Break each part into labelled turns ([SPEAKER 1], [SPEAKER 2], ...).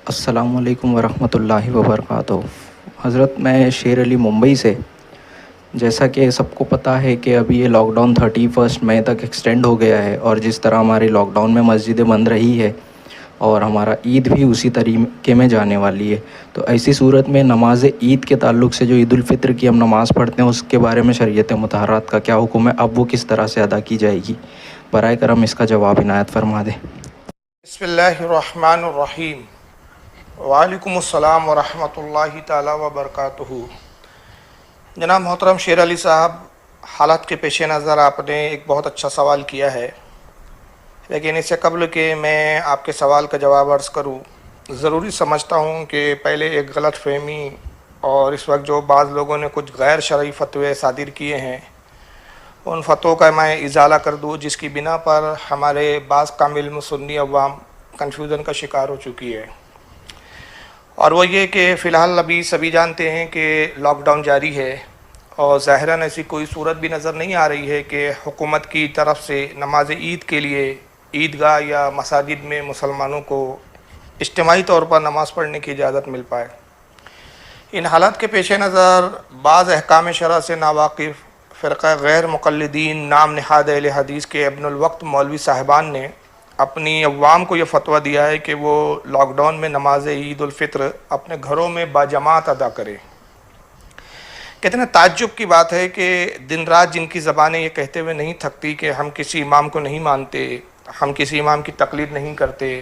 [SPEAKER 1] السلام علیکم ورحمۃ اللہ وبرکاتہ۔ حضرت میں شیر علی ممبئی سے، جیسا کہ سب کو پتہ ہے کہ ابھی یہ لاک ڈاؤن 31 مئی تک ایکسٹینڈ ہو گیا ہے، اور جس طرح ہماری لاک ڈاؤن میں مسجدیں بند رہی ہے اور ہمارا عید بھی اسی طریقے میں جانے والی ہے، تو ایسی صورت میں نماز عید کے تعلق سے جو عید الفطر کی ہم نماز پڑھتے ہیں اس کے بارے میں شریعت مطہرات کا کیا حکم ہے، اب وہ کس طرح سے ادا کی جائے گی؟ برائے کرم اس کا جواب عنایت فرما دیں۔
[SPEAKER 2] بسم اللہ الرحمن الرحیم۔ وعلیکم السلام ورحمۃ اللہ تعالی وبرکاتہ۔ جناب محترم شیر علی صاحب، حالات کے پیش نظر آپ نے ایک بہت اچھا سوال کیا ہے، لیکن اس سے قبل کہ میں آپ کے سوال کا جواب عرض کروں، ضروری سمجھتا ہوں کہ پہلے ایک غلط فہمی اور اس وقت جو بعض لوگوں نے کچھ غیر شرعی فتوے صادر کیے ہیں ان فتووں کا میں ازالہ کر دوں، جس کی بنا پر ہمارے بعض کامل سنی عوام کنفیوژن کا شکار ہو چکی ہے۔ اور وہ یہ کہ فی الحال ابھی سبھی جانتے ہیں کہ لاک ڈاؤن جاری ہے، اور ظاہراً ایسی کوئی صورت بھی نظر نہیں آ رہی ہے کہ حکومت کی طرف سے نماز عید کے لیے عیدگاہ یا مساجد میں مسلمانوں کو اجتماعی طور پر نماز پڑھنے کی اجازت مل پائے۔ ان حالات کے پیش نظر بعض احکام شرع سے ناواقف فرقہ غیر مقلدین نام نہاد اہل حدیث کے ابن الوقت مولوی صاحبان نے اپنی عوام کو یہ فتویٰ دیا ہے کہ وہ لاک ڈاؤن میں نماز عید الفطر اپنے گھروں میں باجماعت ادا کرے۔ کتنے تعجب کی بات ہے کہ دن رات جن کی زبانیں یہ کہتے ہوئے نہیں تھکتی کہ ہم کسی امام کو نہیں مانتے، ہم کسی امام کی تقلید نہیں کرتے،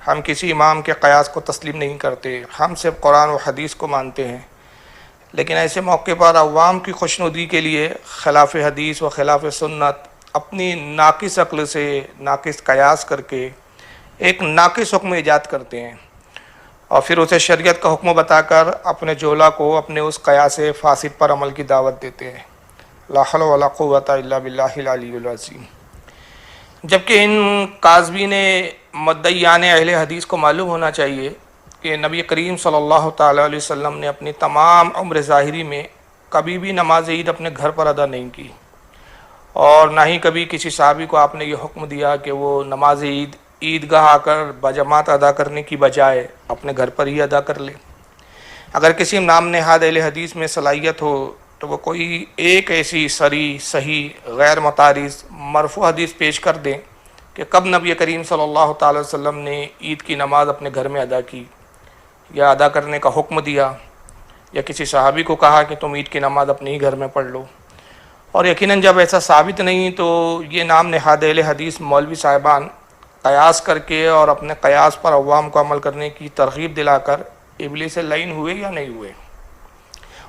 [SPEAKER 2] ہم کسی امام کے قیاس کو تسلیم نہیں کرتے، ہم صرف قرآن و حدیث کو مانتے ہیں، لیکن ایسے موقع پر عوام کی خوشنودی کے لیے خلاف حدیث و خلاف سنت اپنی ناقص عقل سے ناقص قیاس کر کے ایک ناقص حکم ایجاد کرتے ہیں، اور پھر اسے شریعت کا حکم بتا کر اپنے جولا کو اپنے اس قیاس فاسد پر عمل کی دعوت دیتے ہیں۔ لا حول ولا قوت الا باللہ العلی العظیم۔ جبکہ ان کاذبین مدعیان اہل حدیث کو معلوم ہونا چاہیے کہ نبی کریم صلی اللہ تعالیٰ علیہ وسلم نے اپنی تمام عمر ظاہری میں کبھی بھی نماز عید اپنے گھر پر ادا نہیں کی، اور نہ ہی کبھی کسی صحابی کو آپ نے یہ حکم دیا کہ وہ نماز عید عیدگاہ آ کر بجماعت ادا کرنے کی بجائے اپنے گھر پر ہی ادا کر لے۔ اگر کسی نام نہاد اہل حدیث میں صلاحیت ہو تو وہ کوئی ایک ایسی صریح صحیح غیر متعارض مرفوع حدیث پیش کر دیں کہ کب نبی کریم صلی اللہ تعالی وسلم نے عید کی نماز اپنے گھر میں ادا کی یا ادا کرنے کا حکم دیا، یا کسی صحابی کو کہا کہ تم عید کی نماز اپنے ہی گھر میں پڑھ لو۔ اور یقیناً جب ایسا ثابت نہیں تو یہ نام نہاد اہل حدیث مولوی صاحبان قیاس کر کے اور اپنے قیاس پر عوام کو عمل کرنے کی ترغیب دلا کر ابلیس لعین ہوئے یا نہیں ہوئے؟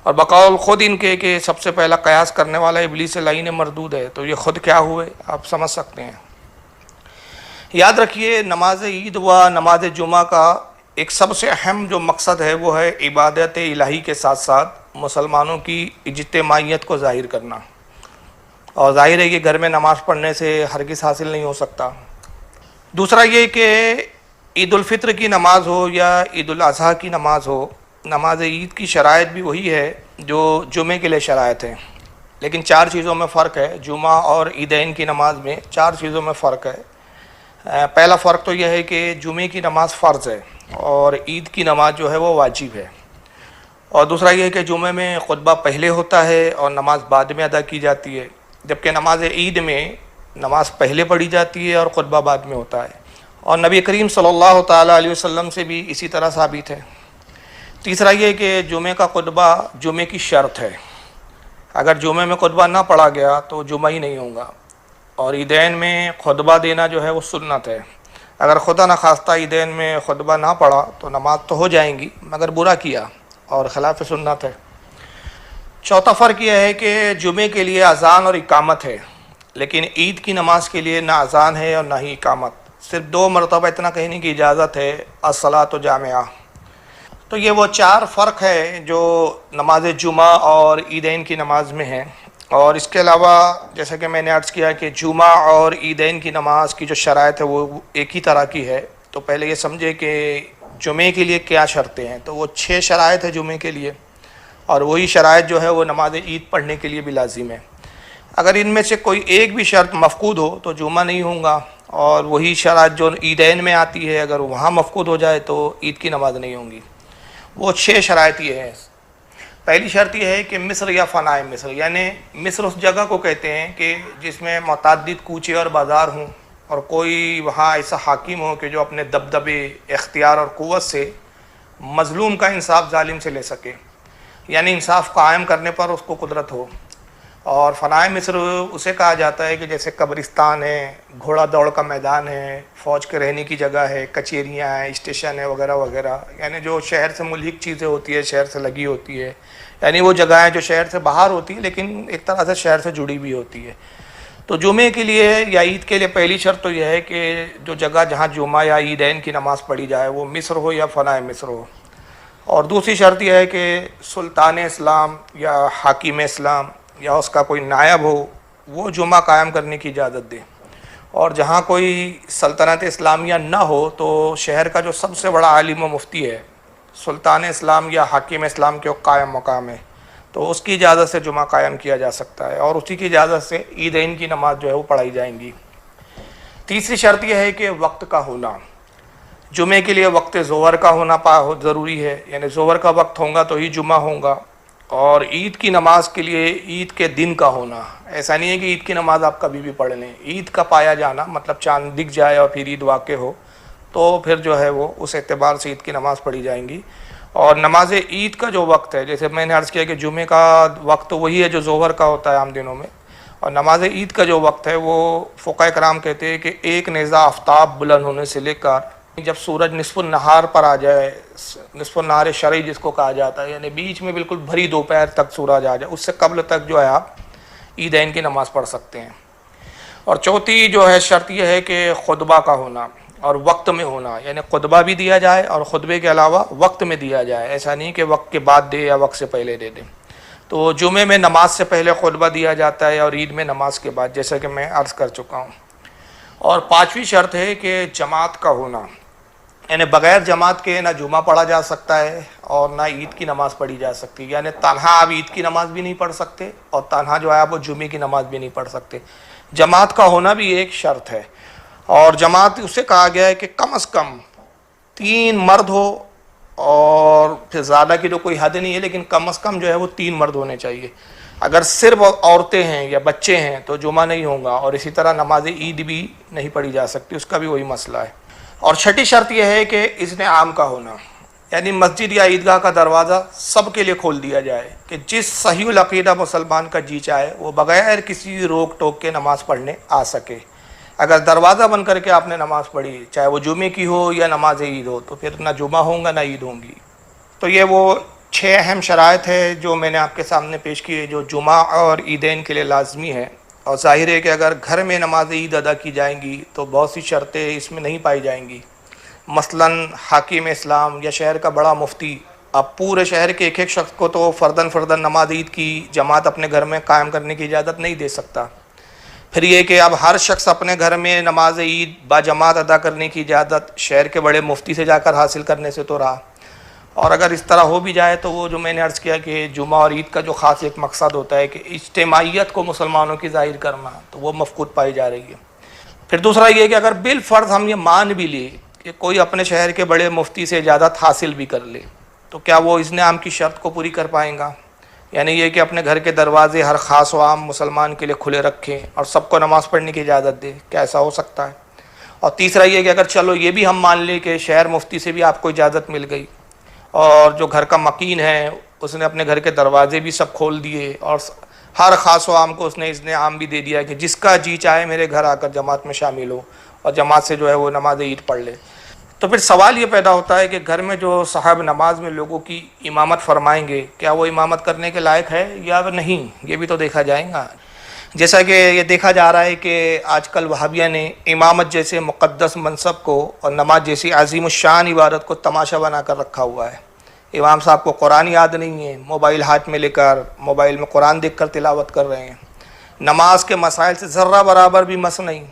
[SPEAKER 2] اور بقول خود ان کے کہ سب سے پہلا قیاس کرنے والا ابلیس لعین مردود ہے، تو یہ خود کیا ہوئے آپ سمجھ سکتے ہیں۔ یاد رکھیے، نماز عید و نماز جمعہ کا ایک سب سے اہم جو مقصد ہے وہ ہے عبادت الہی کے ساتھ ساتھ مسلمانوں کی اجتماعیت کو ظاہر کرنا، اور ظاہر ہے کہ گھر میں نماز پڑھنے سے ہرگز حاصل نہیں ہو سکتا۔ دوسرا یہ کہ عید الفطر کی نماز ہو یا عید الاضحیٰ کی نماز ہو، نماز عید کی شرائط بھی وہی ہے جو جمعے کے لیے شرائط ہے، لیکن 4 چیزوں میں فرق ہے۔ جمعہ اور عیدین کی نماز میں 4 چیزوں میں فرق ہے۔ پہلا فرق تو یہ ہے کہ جمعے کی نماز فرض ہے اور عید کی نماز جو ہے وہ واجب ہے، اور دوسرا یہ ہے کہ جمعے میں خطبہ پہلے ہوتا ہے اور نماز بعد میں ادا کی جاتی ہے، جبکہ نماز عید میں نماز پہلے پڑھی جاتی ہے اور خطبہ بعد میں ہوتا ہے، اور نبی کریم صلی اللہ تعالیٰ علیہ وسلم سے بھی اسی طرح ثابت ہے۔ تیسرا یہ کہ جمعے کا خطبہ جمعے کی شرط ہے، اگر جمعے میں خطبہ نہ پڑھا گیا تو جمعہ ہی نہیں ہوگا، اور عیدین میں خطبہ دینا جو ہے وہ سنت ہے، اگر خدا نخواستہ عیدین میں خطبہ نہ پڑھا تو نماز تو ہو جائیں گی مگر برا کیا اور خلاف سنت ہے۔ چوتھا فرق یہ ہے کہ جمعے کے لیے اذان اور اقامت ہے، لیکن عید کی نماز کے لیے نہ اذان ہے اور نہ ہی اقامت، صرف 2 مرتبہ اتنا کہنے کی اجازت ہے، الصلاۃ جامعہ۔ تو یہ وہ 4 فرق ہے جو نماز جمعہ اور عیدین کی نماز میں ہیں، اور اس کے علاوہ جیسا کہ میں نے عرض کیا کہ جمعہ اور عیدین کی نماز کی جو شرائط ہے وہ ایک ہی طرح کی ہے۔ تو پہلے یہ سمجھے کہ جمعے کے لیے کیا شرطیں ہیں، تو وہ 6 شرائط ہے جمعے کے لیے، اور وہی شرائط جو ہے وہ نماز عید پڑھنے کے لیے بھی لازم ہے۔ اگر ان میں سے کوئی ایک بھی شرط مفقود ہو تو جمعہ نہیں ہوگا، اور وہی شرط جو عیدین میں آتی ہے اگر وہاں مفقود ہو جائے تو عید کی نماز نہیں ہوگی۔ وہ 6 شرائط یہ ہیں۔ پہلی شرط یہ ہے کہ مصر یا فنائے مصر، یعنی مصر اس جگہ کو کہتے ہیں کہ جس میں متعدد کوچے اور بازار ہوں، اور کوئی وہاں ایسا حاکم ہو کہ جو اپنے دبدبے، اختیار اور قوت سے مظلوم کا انصاف ظالم سے لے سکے، یعنی انصاف قائم کرنے پر اس کو قدرت ہو۔ اور فنائے مصر اسے کہا جاتا ہے کہ جیسے قبرستان ہے، گھوڑا دوڑ کا میدان ہے، فوج کے رہنے کی جگہ ہے، کچہریاں ہیں، اسٹیشن ہے وغیرہ وغیرہ، یعنی جو شہر سے ملحق چیزیں ہوتی ہے، شہر سے لگی ہوتی ہے، یعنی وہ جگہیں جو شہر سے باہر ہوتی ہیں لیکن ایک طرح سے شہر سے جڑی بھی ہوتی ہے۔ تو جمعے کے لیے یا عید کے لیے پہلی شرط تو یہ ہے کہ جو جگہ جہاں جمعہ یا عیدین کی نماز پڑھی جائے وہ مصر ہو یا فنائے مصر ہو۔ اور دوسری شرط یہ ہے کہ سلطان اسلام یا حاکم اسلام یا اس کا کوئی نائب ہو وہ جمعہ قائم کرنے کی اجازت دے، اور جہاں کوئی سلطنت اسلامیہ نہ ہو تو شہر کا جو سب سے بڑا عالم و مفتی ہے، سلطان اسلام یا حاکم اسلام کے قائم مقام ہے، تو اس کی اجازت سے جمعہ قائم کیا جا سکتا ہے، اور اسی کی اجازت سے عیدین کی نماز جو ہے وہ پڑھائی جائیں گی۔ تیسری شرط یہ ہے کہ وقت کا ہونا۔ جمعے کے لیے وقت ظہر کا ہونا ضروری ہے، یعنی ظہر کا وقت ہوگا تو ہی جمعہ ہوگا۔ اور عید کی نماز کے لیے عید کے دن کا ہونا، ایسا نہیں ہے کہ عید کی نماز آپ کبھی بھی پڑھ لیں، عید کا پایا جانا مطلب چاند دکھ جائے اور پھر عید واقع ہو تو پھر جو ہے وہ اس اعتبار سے عید کی نماز پڑھی جائیں گی۔ اور نماز عید کا جو وقت ہے، جیسے میں نے عرض کیا کہ جمعے کا وقت وہی ہے جو ظہر کا ہوتا ہے عام دنوں میں، اور نماز عید کا جو وقت ہے وہ فقہاء کرام کہتے ہیں کہ ایک نیزہ آفتاب بلند ہونے سے لے کر جب سورج نصف النہار پر آ جائے، نصف النہار شرعی جس کو کہا جاتا ہے، یعنی بیچ میں بالکل بھری دوپہر تک سورج آ جائے، اس سے قبل تک جو ہے آپ عیدین کی نماز پڑھ سکتے ہیں۔ اور چوتھی جو ہے شرط یہ ہے کہ خطبہ کا ہونا اور وقت میں ہونا، یعنی خطبہ بھی دیا جائے اور خطبے کے علاوہ وقت میں دیا جائے، ایسا نہیں کہ وقت کے بعد دے یا وقت سے پہلے دے دیں۔ تو جمعے میں نماز سے پہلے خطبہ دیا جاتا ہے اور عید میں نماز کے بعد، جیسا کہ میں عرض کر چکا ہوں۔ اور پانچویں شرط ہے کہ جماعت کا ہونا، یعنی بغیر جماعت کے نہ جمعہ پڑھا جا سکتا ہے اور نہ عید کی نماز پڑھی جا سکتی، یعنی تنہا آپ عید کی نماز بھی نہیں پڑھ سکتے اور تنہا جو ہے آپ وہ جمعے کی نماز بھی نہیں پڑھ سکتے، جماعت کا ہونا بھی ایک شرط ہے۔ اور جماعت اسے کہا گیا ہے کہ کم از کم 3 مرد ہو، اور پھر زیادہ کی تو کوئی حد نہیں ہے لیکن کم از کم جو ہے وہ 3 مرد ہونے چاہیے۔ اگر صرف عورتیں ہیں یا بچے ہیں تو جمعہ نہیں ہوگا، اور اسی طرح نماز عید بھی نہیں پڑھی جا سکتی، اس کا بھی وہی مسئلہ ہے۔ اور چھٹی شرط یہ ہے کہ اذن عام کا ہونا، یعنی مسجد یا عیدگاہ کا دروازہ سب کے لیے کھول دیا جائے کہ جس صحیح العقیدہ مسلمان کا جی چاہے وہ بغیر کسی روک ٹوک کے نماز پڑھنے آ سکے۔ اگر دروازہ بند کر کے آپ نے نماز پڑھی، چاہے وہ جمعے کی ہو یا نماز عید ہو، تو پھر نہ جمعہ ہوگا نہ عید ہوں گی۔ تو یہ وہ 6 اہم شرائط ہے جو میں نے آپ کے سامنے پیش کی ہے، جو جمعہ اور عیدین کے لیے لازمی ہے۔ اور ظاہر ہے کہ اگر گھر میں نماز عید ادا کی جائیں گی تو بہت سی شرطیں اس میں نہیں پائی جائیں گی، مثلاً حاکم اسلام یا شہر کا بڑا مفتی اب پورے شہر کے ایک شخص کو تو فرداً نماز عید کی جماعت اپنے گھر میں قائم کرنے کی اجازت نہیں دے سکتا۔ پھر یہ کہ اب ہر شخص اپنے گھر میں نماز عید با جماعت ادا کرنے کی اجازت شہر کے بڑے مفتی سے جا کر حاصل کرنے سے تو رہا، اور اگر اس طرح ہو بھی جائے تو وہ جو میں نے عرض کیا کہ جمعہ اور عید کا جو خاص ایک مقصد ہوتا ہے کہ اجتماعیت کو مسلمانوں کی ظاہر کرنا، تو وہ مفقود پائی جا رہی ہے۔ پھر دوسرا یہ کہ اگر بالفرض ہم یہ مان بھی لیں کہ کوئی اپنے شہر کے بڑے مفتی سے اجازت حاصل بھی کر لے تو کیا وہ اذن عام کی شرط کو پوری کر پائیں گا؟ یعنی یہ کہ اپنے گھر کے دروازے ہر خاص و عام مسلمان کے لیے کھلے رکھیں اور سب کو نماز پڑھنے کی اجازت دے، کیا ایسا ہو سکتا ہے؟ اور تیسرا یہ کہ اگر چلو یہ بھی ہم مان لیں کہ شہر مفتی سے بھی آپ کو اجازت مل گئی اور جو گھر کا مکین ہے اس نے اپنے گھر کے دروازے بھی سب کھول دیے اور ہر خاص و عام کو اس نے اذن عام بھی دے دیا کہ جس کا جی چاہے میرے گھر آ کر جماعت میں شامل ہو اور جماعت سے جو ہے وہ نماز عید پڑھ لے، تو پھر سوال یہ پیدا ہوتا ہے کہ گھر میں جو صاحب نماز میں لوگوں کی امامت فرمائیں گے کیا وہ امامت کرنے کے لائق ہے یا نہیں، یہ بھی تو دیکھا جائے گا۔ جیسا کہ یہ دیکھا جا رہا ہے کہ آج کل وہابیہ نے امامت جیسے مقدس منصب کو اور نماز جیسی عظیم الشان عبادت کو تماشا بنا کر رکھا ہوا ہے۔ امام صاحب کو قرآن یاد نہیں ہے، موبائل ہاتھ میں لے کر موبائل میں قرآن دیکھ کر تلاوت کر رہے ہیں، نماز کے مسائل سے ذرہ برابر بھی مس نہیں،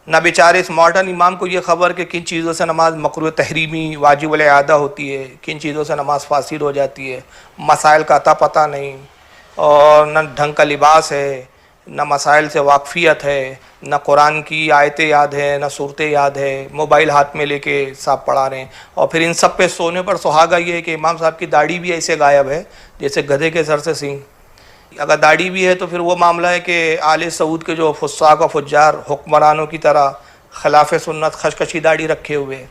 [SPEAKER 2] نہ بیچارے اس ماڈرن امام کو یہ خبر کہ کن چیزوں سے نماز مکروہ تحریمی واجب الاعادہ ہوتی ہے، کن چیزوں سے نماز فاسد ہو جاتی ہے، مسائل کا عطا پتہ نہیں، اور نہ ڈھنگ کا لباس ہے، نہ مسائل سے واقفیت ہے، نہ قرآن کی آیتیں یاد ہیں، نہ صورتیں یاد ہے، موبائل ہاتھ میں لے کے صاحب پڑھا رہے ہیں. اور پھر ان سب پہ سونے پر سہاگا یہ ہے کہ امام صاحب کی داڑھی بھی ایسے غائب ہے جیسے گدھے کے سر سے سینگ. اگر داڑھی بھی ہے تو پھر وہ معاملہ ہے کہ آل سعود کے جو فساق و فجار حکمرانوں کی طرح خلاف سنت خشکشی داڑھی رکھے ہوئے ہیں.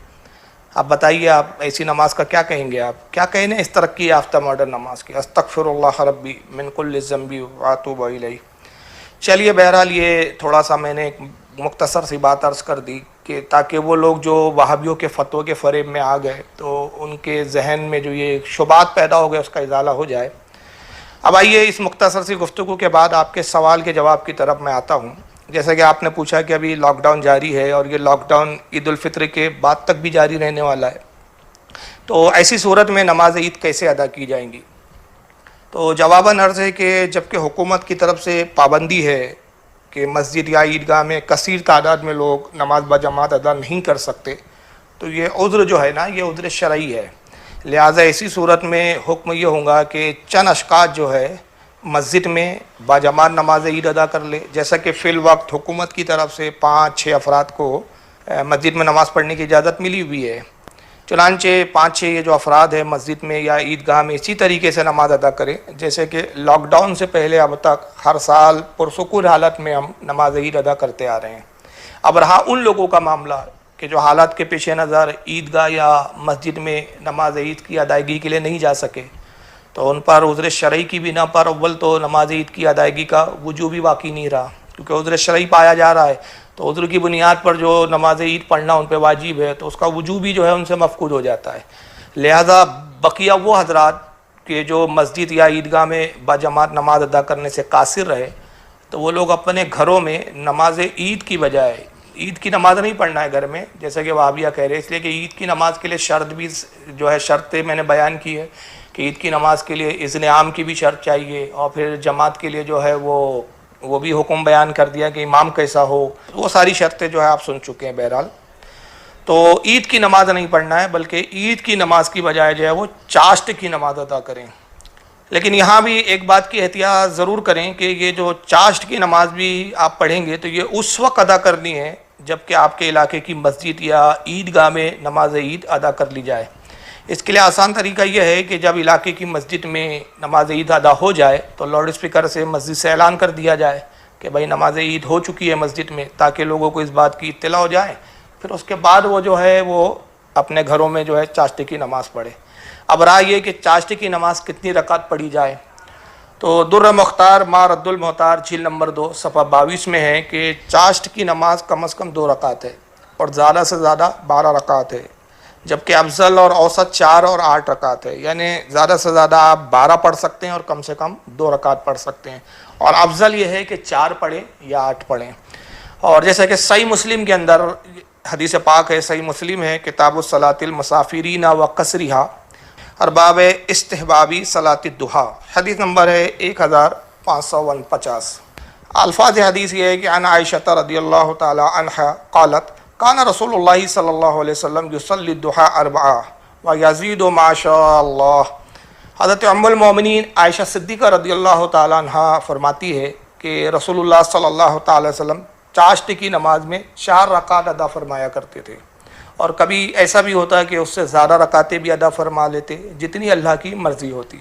[SPEAKER 2] اب بتائیے آپ ایسی نماز کا کیا کہیں گے؟ آپ کیا کہیں اس ترقی یافتہ ماڈرن نماز کی؟ استغفر اللہ ربی من کل ذنب واتوب الیہ. چلیے بہرحال یہ تھوڑا سا میں نے ایک مختصر سی بات عرض کر دی کہ تاکہ وہ لوگ جو وہابیوں کے فتوے کے فریب میں آ گئے تو ان کے ذہن میں جو یہ شبہات پیدا ہو گئے اس کا ازالہ ہو جائے. اب آئیے اس مختصر سی گفتگو کے بعد آپ کے سوال کے جواب کی طرف میں آتا ہوں. جیسا کہ آپ نے پوچھا کہ ابھی لاک ڈاؤن جاری ہے اور یہ لاک ڈاؤن عید الفطر کے بعد تک بھی جاری رہنے والا ہے، تو ایسی صورت میں نماز عید کیسے ادا کی جائیں گی؟ تو جواباً عرض ہے کہ جبکہ حکومت کی طرف سے پابندی ہے کہ مسجد یا عیدگاہ میں کثیر تعداد میں لوگ نماز بجماعت ادا نہیں کر سکتے، تو یہ عذر جو ہے نا یہ عذر شرعی ہے. لہٰذا ایسی صورت میں حکم یہ ہوگا کہ چند اشخاص جو ہے مسجد میں باجماعت نماز عید ادا کر لے. جیسا کہ فی الوقت حکومت کی طرف سے 5-6 افراد کو مسجد میں نماز پڑھنے کی اجازت ملی ہوئی ہے، چنانچہ 5-6 یہ جو افراد ہیں مسجد میں یا عیدگاہ میں اسی طریقے سے نماز ادا کریں جیسے کہ لاک ڈاؤن سے پہلے اب تک ہر سال پرسکون حالت میں ہم نماز عید ادا کرتے آ رہے ہیں. اب رہا ان لوگوں کا معاملہ کہ جو حالات کے پیش نظر عیدگاہ یا مسجد میں نماز عید کی ادائیگی کے لیے نہیں جا سکے، تو ان پر عذر شرعی کی بنا پر اول تو نماز عید کی ادائیگی کا وجوب ہی باقی نہیں رہا، کیونکہ عذر شرعی پایا جا رہا ہے. تو عذر کی بنیاد پر جو نماز عید پڑھنا ان پہ واجب ہے تو اس کا وجوب ہی جو ہے ان سے مفقود ہو جاتا ہے. لہذا بقیہ وہ حضرات کہ جو مسجد یا عیدگاہ میں باجماعت نماز ادا کرنے سے قاصر رہے تو وہ لوگ اپنے گھروں میں نماز عید کی بجائے عید کی نماز نہیں پڑھنا ہے گھر میں، جیسا کہ وہابیہ کہہ رہے ہیں، اس لیے کہ عید کی نماز کے لیے شرط بھی جو ہے شرطیں میں نے بیان کی ہے کہ عید کی نماز کے لیے اذن عام کی بھی شرط چاہیے، اور پھر جماعت کے لیے جو ہے وہ بھی حکم بیان کر دیا کہ امام کیسا ہو. وہ ساری شرطیں جو ہے آپ سن چکے ہیں. بہرحال تو عید کی نماز نہیں پڑھنا ہے بلکہ عید کی نماز کی بجائے جو ہے وہ چاشت کی نماز ادا کریں. لیکن یہاں بھی ایک بات کی احتیاط ضرور کریں کہ یہ جو چاشت کی نماز بھی آپ پڑھیں گے تو یہ اس وقت ادا کرنی ہے جب کہ آپ کے علاقے کی مسجد یا عیدگاہ میں نماز عید ادا کر لی جائے. اس کے لیے آسان طریقہ یہ ہے کہ جب علاقے کی مسجد میں نماز عید ادا ہو جائے تو لاؤڈ اسپیکر سے مسجد سے اعلان کر دیا جائے کہ بھائی نماز عید ہو چکی ہے مسجد میں، تاکہ لوگوں کو اس بات کی اطلاع ہو جائے. پھر اس کے بعد وہ جو ہے وہ اپنے گھروں میں جو ہے چاشتے کی نماز پڑھے. اب رہا یہ کہ چاشتے کی نماز کتنی رکعت پڑھی جائے، تو در مختار ما رد المختار جھیل نمبر 2 صفحہ 22 میں ہے کہ چاشت کی نماز کم از کم 2 رکعت ہے اور زیادہ سے زیادہ 12 رکعت ہے، جبکہ افضل اور اوسط 4 اور 8 رکعت ہے. یعنی زیادہ سے زیادہ آپ 12 پڑھ سکتے ہیں اور کم سے کم 2 رکعت پڑھ سکتے ہیں، اور افضل یہ ہے کہ 4 پڑھیں یا 8 پڑھیں. اور جیسا کہ صحیح مسلم کے اندر حدیث پاک ہے، صحیح مسلم ہے کتاب الصلاۃ المسافرین و قصرھا اور باب استحبابی صلاۃ الضحیٰ، حدیث نمبر ہے 1549. الفاظ حدیث یہ ہے کہ عن عائشہ رضی اللہ تعالی عنہا قالت کان رسول اللہ صلی اللہ علیہ وسلم یصلی الضحیٰ 4 ویزید ما شاء اللہ. حضرت ام المومنین عائشہ صدیقہ رضی اللہ تعالی عنہا فرماتی ہے کہ رسول اللہ صلی اللہ تعالی وسلم چاشت کی نماز میں 4 رکعت ادا فرمایا کرتے تھے، اور کبھی ایسا بھی ہوتا ہے کہ اس سے زیادہ رکعتیں بھی ادا فرما لیتے جتنی اللہ کی مرضی ہوتی.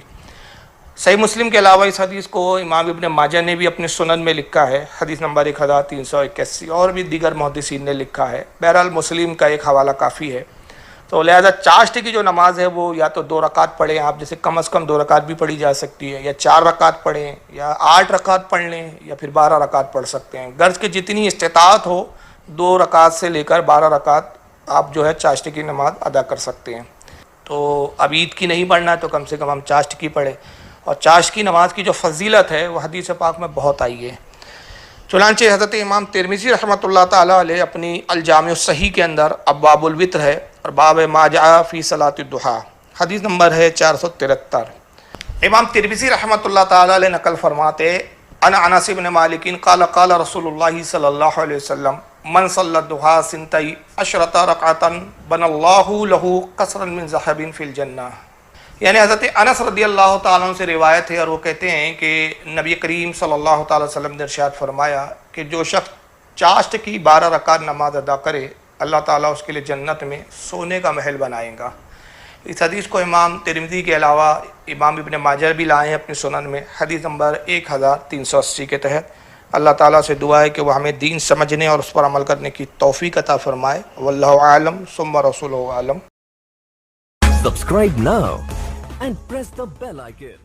[SPEAKER 2] صحیح مسلم کے علاوہ اس حدیث کو امام ابن ماجہ نے بھی اپنے سنن میں لکھا ہے، حدیث نمبر 1381، اور بھی دیگر محدثین نے لکھا ہے. بہرحال مسلم کا ایک حوالہ کافی ہے. تو لہذا چاشت کی جو نماز ہے وہ یا تو 2 رکعت پڑھیں آپ، جیسے کم از کم 2 رکعت بھی پڑھی جا سکتی ہے، یا 4 رکعت پڑھیں، یا 8 رکعت پڑھ لیں، یا پھر 12 رکعت پڑھ سکتے ہیں. غرض کہ جتنی استطاعت ہو 2 رکعت سے لے کر 12 رکعت آپ جو ہے چاشت کی نماز ادا کر سکتے ہیں. تو اب عید کی نہیں پڑھنا ہے تو کم سے کم ہم چاشت کی پڑھیں. اور چاشت کی نماز کی جو فضیلت ہے وہ حدیث پاک میں بہت آئی ہے. چنانچہ حضرت امام ترمذی رحمۃ اللہ تعالیٰ علیہ اپنی الجامع الصحیح کے اندر ابواب الوتر ہے اور باب ما جاء فی صلاۃ الضحیٰ، حدیث نمبر ہے 473. امام ترمذی رحمۃ اللہ تعالیٰ علیہ نقل فرماتے ان انس بن مالک قال قال رسول اللہ صلی اللہ علیہ وسلم من صلی الضحیٰ 12 رکعۃ بنى اللہ له قصرا من ذهب فی الجنہ. یعنی حضرت انس رضی اللہ تعالیٰ عنہ سے روایت ہے، اور وہ کہتے ہیں کہ نبی کریم صلی اللہ تعالیٰ وسلم نے ارشاد فرمایا کہ جو شخص چاشت کی 12 رکعت نماز ادا کرے، اللہ تعالیٰ اس کے لیے جنت میں سونے کا محل بنائیں گا۔ اس حدیث کو امام ترمذی کے علاوہ امام ابن ماجہ بھی لائے ہیں اپنی سنن میں، حدیث نمبر 1380 کے تحت۔ اللہ تعالیٰ سے دعا ہے کہ وہ ہمیں دین سمجھنے اور اس پر عمل کرنے کی توفیق عطا فرمائے۔ واللہ عالم ثم رسولہ عالم۔
[SPEAKER 3] Subscribe now and press the bell icon.